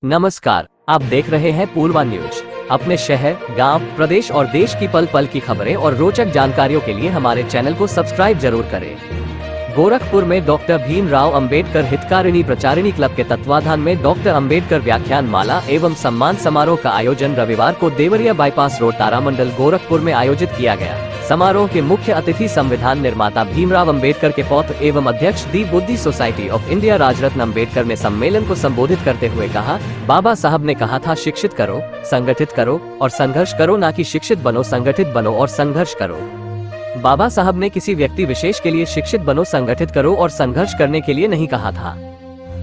नमस्कार, आप देख रहे हैं पूर्वा न्यूज। अपने शहर, गांव, प्रदेश और देश की पल पल की खबरें और रोचक जानकारियों के लिए हमारे चैनल को सब्सक्राइब जरूर करें। गोरखपुर में डॉक्टर भीमराव अंबेडकर हितकारिणी प्रचारिणी क्लब के तत्वाधान में डॉक्टर अंबेडकर व्याख्यान माला एवं सम्मान समारोह का आयोजन रविवार को देवरिया बाईपास रोड तारामंडल गोरखपुर में आयोजित किया गया। समारोह के मुख्य अतिथि संविधान निर्माता भीमराव अंबेडकर के पौत्र एवं अध्यक्ष दी बुद्धि society of India Rajratna Ambedkar ने सम्मेलन को संबोधित करते हुए कहा, बाबा साहब ने कहा था शिक्षित करो, संगठित करो और संघर्ष करो, ना कि शिक्षित बनो, संगठित बनो और संघर्ष करो। बाबा साहब ने किसी व्यक्ति विशेष के लिए शिक्षित बनो, संगठित करो और संघर्ष करने के लिए नहीं कहा था,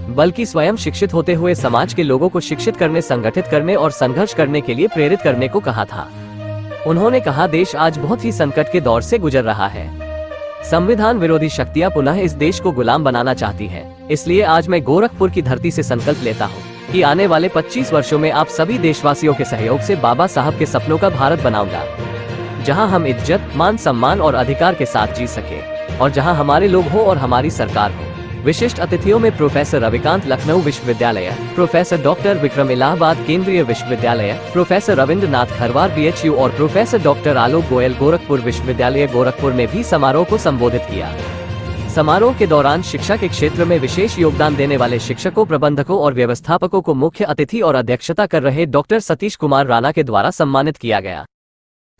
बल्कि स्वयं शिक्षित होते हुए समाज के लोगों को शिक्षित करने, संगठित करने और संघर्ष करने के लिए प्रेरित करने को कहा था। उन्होंने कहा, देश आज बहुत ही संकट के दौर से गुजर रहा है। संविधान विरोधी शक्तियां पुनः इस देश को गुलाम बनाना चाहती हैं। इसलिए आज मैं गोरखपुर की धरती से संकल्प लेता हूं कि आने वाले 25 वर्षों में आप सभी देशवासियों के सहयोग से बाबा साहब के सपनों का भारत बनाऊंगा, जहां हम इज्जत, मान, सम्मान और अधिकार के साथ जी सके और जहां हमारे लोग हो और हमारी सरकार हो। विशिष्ट अतिथियों में प्रोफेसर रविकांत लखनऊ विश्वविद्यालय, प्रोफेसर डॉक्टर विक्रम इलाहाबाद केंद्रीय विश्वविद्यालय, प्रोफेसर रविंद्रनाथ खरवार BHU और प्रोफेसर डॉक्टर आलोक गोयल गोरखपुर विश्वविद्यालय गोरखपुर ने भी समारोह को संबोधित किया। समारोह के दौरान शिक्षा के क्षेत्र में विशेष योगदान देने वाले शिक्षकों, प्रबंधकों और व्यवस्थापकों को मुख्य अतिथि और अध्यक्षता कर रहे डॉक्टर सतीश कुमार राणा के द्वारा सम्मानित किया गया।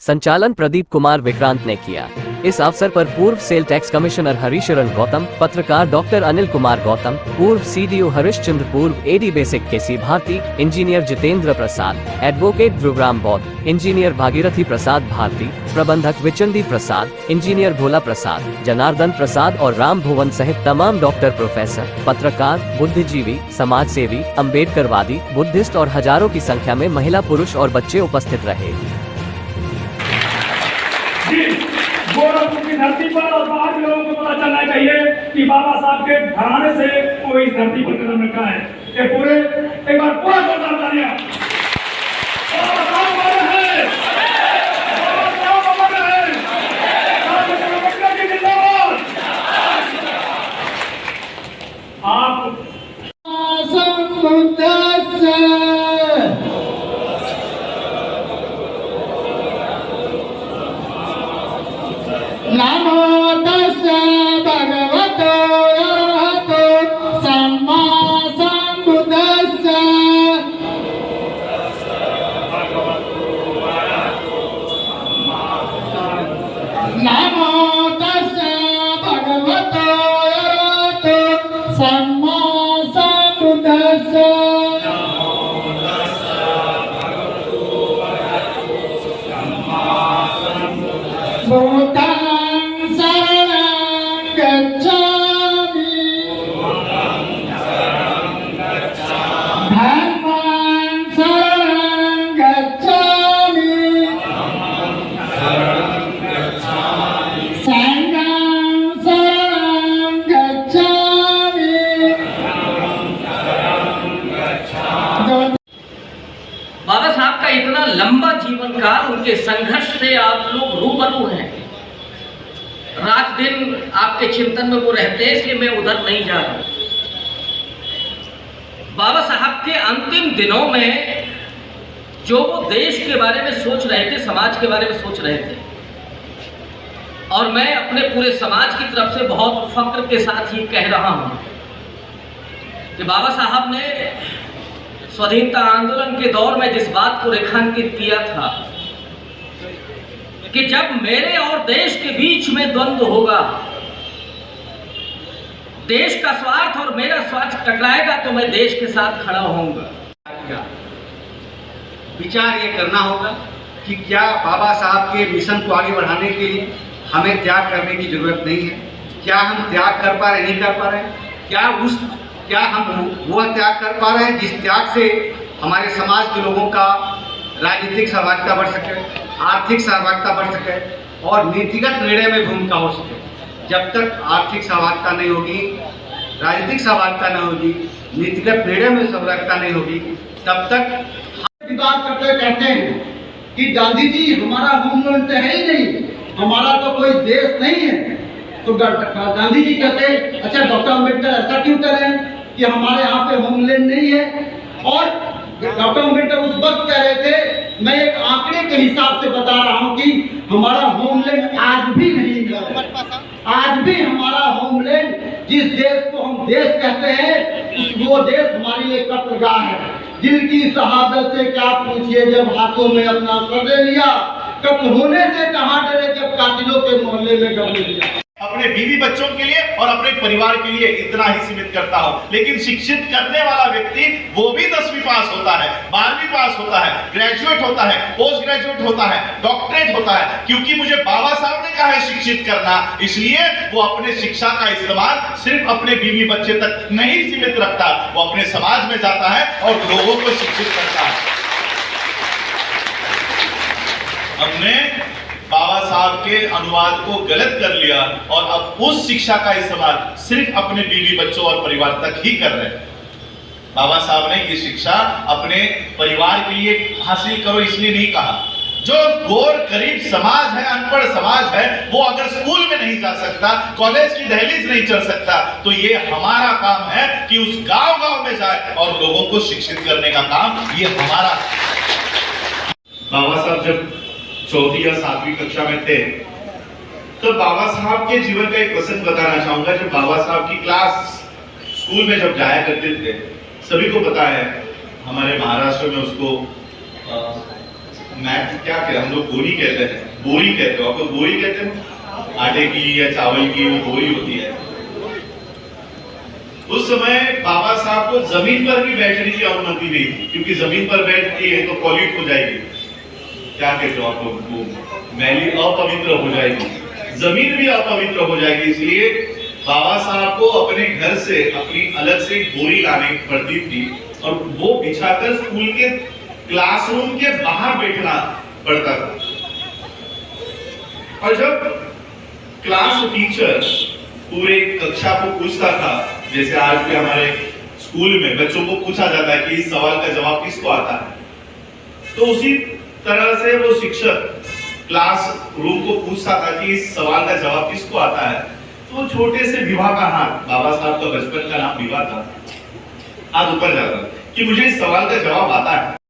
संचालन प्रदीप कुमार विक्रांत ने किया। इस अवसर पर पूर्व sale tax commissioner Harisharan Gautam, पत्रकार डॉक्टर अनिल कुमार गौतम, पूर्व CDO हरिश्चंद्र, पूर्व AD basic KC Bharti, engineer Jitendra Prasad, advocate Dhruvram Bauddh, engineer Bhagirathi प्रसाद भारती, प्रबंधक विचंदी प्रसाद, इंजीनियर भोला प्रसाद, जनार्दन प्रसाद और राम भुवन सहित तमाम डॉक्टर, प्रोफेसर, पत्रकार, बुद्धिजीवी, समाज सेवी, अम्बेडकरवादी, बुद्धिस्ट और हजारों की संख्या में महिला, पुरुष और बच्चे उपस्थित रहे। गोरखपुर की धरती पर और बाहर के लोगों को पता चलना चाहिए कि बाबा साहब के घराने से कोई इस धरती पर कदम रखा है। ये पूरे एक बार पूरा जोरदार तालियां। बाबा साहब अमर है, बाबा साहब अमर है, बाबा साहब अम्बेडकर की जिंदाबाद। आप नमो तस्से भगवतो अरहतो सम्मा सम्बुद्धस्से। नमो तस्से भगवतो अरहतो सम्मा सम्बुद्धस्से। भूतां बाबा साहब का इतना लंबा जीवन काल, उनके संघर्ष से आप लोग रूबरू हैं। रात दिन आपके चिंतन में वो रहते हैं, इसलिए मैं उधर नहीं जा रहा। बाबा साहब के अंतिम दिनों में जो वो देश के बारे में सोच रहे थे, समाज के बारे में सोच रहे थे, और मैं अपने पूरे समाज की तरफ से बहुत फक्र के साथ ही कह रहा हूं कि बाबा साहब ने स्वाधीनता आंदोलन के दौर में जिस बात को रेखांकित किया था कि जब मेरे और देश के बीच में द्वंद्व होगा, देश का स्वार्थ और मेरा स्वार्थ टकराएगा, तो मैं देश के साथ खड़ा होऊंगा। विचार ये करना होगा कि क्या बाबा साहब के मिशन को आगे बढ़ाने के लिए हमें त्याग करने की जरूरत नहीं है? क्या हम त्याग कर पा रहे, नहीं कर पा रहे? क्या हम वह त्याग कर पा रहे हैं जिस त्याग से हमारे समाज के लोगों का राजनीतिक सहभागिता बढ़ सके, आर्थिक सहभागिता बढ़ सके और नीतिगत निर्णय में भूमिका हो सके? जब तक आर्थिक सहभागिता नहीं होगी, राजनीतिक सहभागिता नहीं होगी, नीतिगत निर्णय में सहभागिता नहीं होगी, तब तक बात कहते हैं कि गांधी जी हमारा होमलैंड तो है ही नहीं, हमारा तो कोई देश नहीं है। तो गांधी जी कहते हैं, अच्छा डॉक्टर अम्बेडकर ऐसा क्यों करें कि हमारे यहाँ पे होमलैंड नहीं है? और डॉक्टर अम्बेडकर उस वक्त कह रहे थे, मैं एक आंकड़े के हिसाब से बता रहा हूं कि हमारा होमलैंड आज भी नहीं है। आज भी हमारा होमलैंड, जिस देश को हम देश कहते हैं, वो देश हमारे लिए कत्लगाह है। दिल की शहादत से क्या पूछिए, जब हाथों में अपना सर दे लिया, कत्ल होने से कहां डरे, जब कातिलों के मोहल्ले में दबने दिया। अपने बीवी बच्चों के लिए और अपने परिवार के लिए इतना ही सीमित करता हूं। लेकिन शिक्षित करने वाला व्यक्ति वो भी 10वीं पास होता है, 12वीं पास होता है, ग्रेजुएट होता है, पोस्ट ग्रेजुएट होता है, डॉक्टरेट होता है, क्योंकि मुझे बाबा साहब ने कहा है शिक्षित करना। इसलिए वो अपने शिक्षा का इस्तेमाल सिर्फ अपने बीवी बच्चे तक नहीं सीमित रखता, वो अपने समाज में जाता है और लोगों को शिक्षित करता है। हमने बाबा साहब के अनुवाद को गलत कर लिया और अब उस शिक्षा का इस्तेमाल सिर्फ अपने बीवी बच्चों और परिवार तक ही कर रहे हैं। बाबा साहब ने ये शिक्षा अपने परिवार के लिए हासिल करो इसलिए नहीं कहा। जो गौर गरीब समाज है, अनपढ़ समाज है, वो अगर स्कूल में नहीं जा सकता, कॉलेज की दहलीज नहीं चढ़ सकता, तो ये हमारा काम है कि उस गांव-गांव में जाए और लोगों को शिक्षित करने का काम ये हमारा। बाबा साहब जब 4वीं या 7वीं कक्षा में थे, तो बाबा साहब के जीवन का एक प्रसंग बताना चाहूंगा। जब बाबा साहब की क्लास स्कूल में जब जाया करते थे, सभी को पता है हमारे महाराष्ट्र में उसको मैथ क्या कहते हैं, हम लोग बोरी कहते हैं, बोरी कहते हो, आपको बोरी कहते हैं, आटे की या चावल की वो बोरी होती है। उस समय बाबा साहब को जमीन पर भी बैठने की अनुमति नहीं थी, क्योंकि जमीन पर बैठती है तो पॉल्यूट हो जाएगी, क्या कहते हो आपको, मैली अपवित्र हो जाएगी, जमीन भी अपवित्र हो जाएगी। इसलिए बाबा साहब को अपने घर से अपनी अलग से बोरी लाने पड़ती थी और वो बिछाकर स्कूल के क्लासरूम के बाहर बैठना पड़ता था। और जब क्लास टीचर पूरे कक्षा को पूछता था, जैसे आज भी हमारे स्कूल में बच्चों को पूछा जाता है कि इस सवाल का जवाब किसको आता है, तो उसी तरह से वो शिक्षक क्लास रूम को पूछता था कि इस सवाल का जवाब किसको आता है। तो छोटे से विवाह का हाथ, बाबा साहब का बचपन का नाम विवाह था, हाथ ऊपर जाता कि मुझे इस सवाल का जवाब आता है।